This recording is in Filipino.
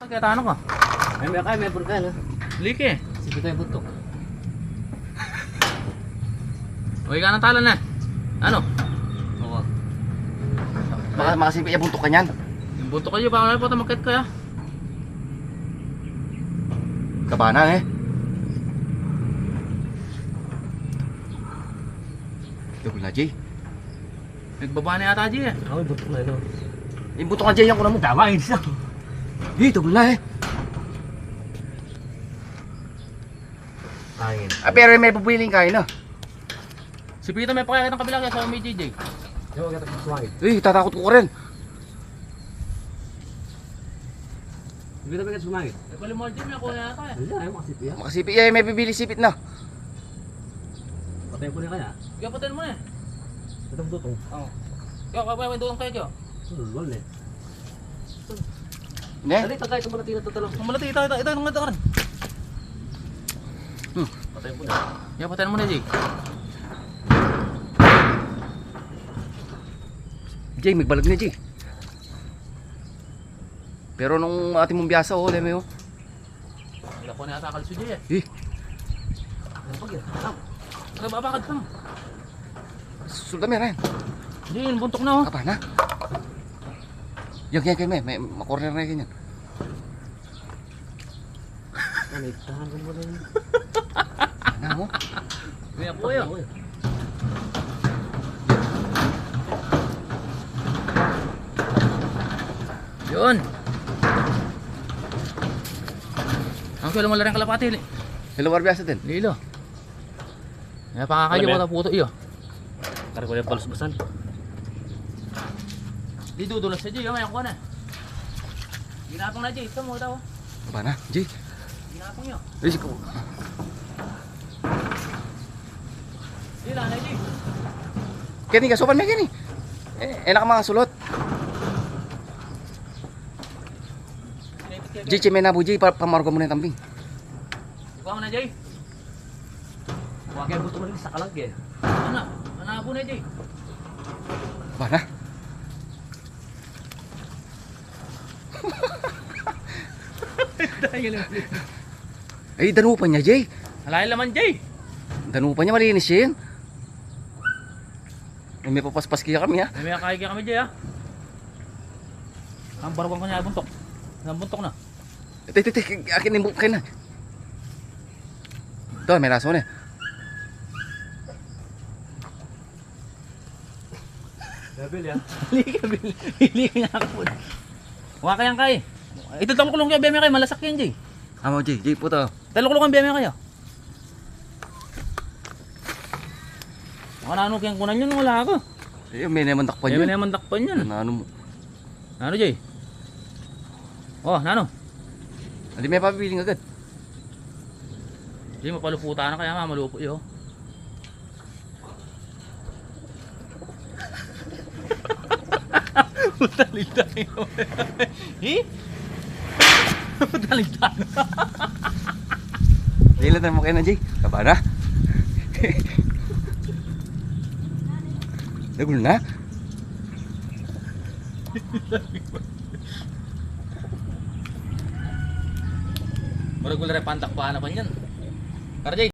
Kaya tanong ko. May purka no? Liki. Sige tayo butok. Uy ka ng talan na. Ano? Oo. Makasipi yung buntok ka niyan. Yung bunto kayo, baka po tamakit kaya. Kabana eh. Double na Jay. Nagbaba na yata, G eh. Ako butok na no. Yung butok ka Jay, yung kuna mo. Tama yun siya. Double na eh. Hangin. Pero may pupiling kain na. Si Pito may pakayakit ng kabila kaya sa may JJ. Yung magkata sa sumangit. Tatakot ko rin. Hindi na magkata sumangit. Eh, pala mo, Jim, ako na yata eh. Hindi na, makasipi yan. Makasipi yan, may bibili sipit na. Patayin ko na kaya. Kaya patayin mo na eh. Ito butong. Oo. Kaya kapay doon kayo kyo. Lol eh. Ne? Dali, tagay, tumalati na tatalong. Malati, ito ka rin. Patayin ko na. Kaya patayin mo na, Jay. Jay, magbalag na Jay. Pero nung ating mong biyasa, oh, leme oh. Wala ko na yata kalso, Jay eh. Eh, Nababakad ka mo. sultame rin. Jay, buntok na oh. Apa na? Yan, may makorner na ganyan. Tahan ko mo na yun. Ano mo? Kaya po yun. Yun. Ang kailan mo lang rin kalapati. Hello, biyasa din. Lilo. Kaya pakakayo ko na puto iyo. Tara ko yung palusbasan. Di dudulas sa Jay, mayan ko na. Ginapang na Jay, ito mo daw. Apa na, Jay? Ginapang nyo. Risiko. Di lang na Jay. Kani ka, sopan may kani. Enak mga sulot. Jay, may nabu Jay, pamargo mo na yung tambing. Ikaw na Jay. Kaya buto mo rin sa kalag eh. Ano? Ano po na Jay? Apa na? Ay, danupan niya, Jay. Alay laman Jay. Danupan niya, malinis siya yun. May papaspas kaya kami, ha? May kaya kami Jay ha. Ang barwang ko niya buntok. Nabuntok na. Ito, akin yung kain na. Ito, may laso na eh. Gabil yan. Hili ka nga ako. Huwag kayang kay. Ito talukulong kayo, beme kayo. Malasak yan Jay. Amo, Jay, puto. Talukulong ang beme kayo. Ako na ano kayang kunan yun, wala ako. Ayun, may naman takpan Beme yun. na naman dakpan yun. Ano mo? Ano Jay? Oh, nano? Hindi may papipiling agad. Jay, mapaluputa na kaya malupo yun. Matalig tayo. Eh? Matalig tayo. Ilan tayo mo kayo na, Jay? Taba na? Nagul na? Maragul rin pantak pa na pa yan. Kara Jay.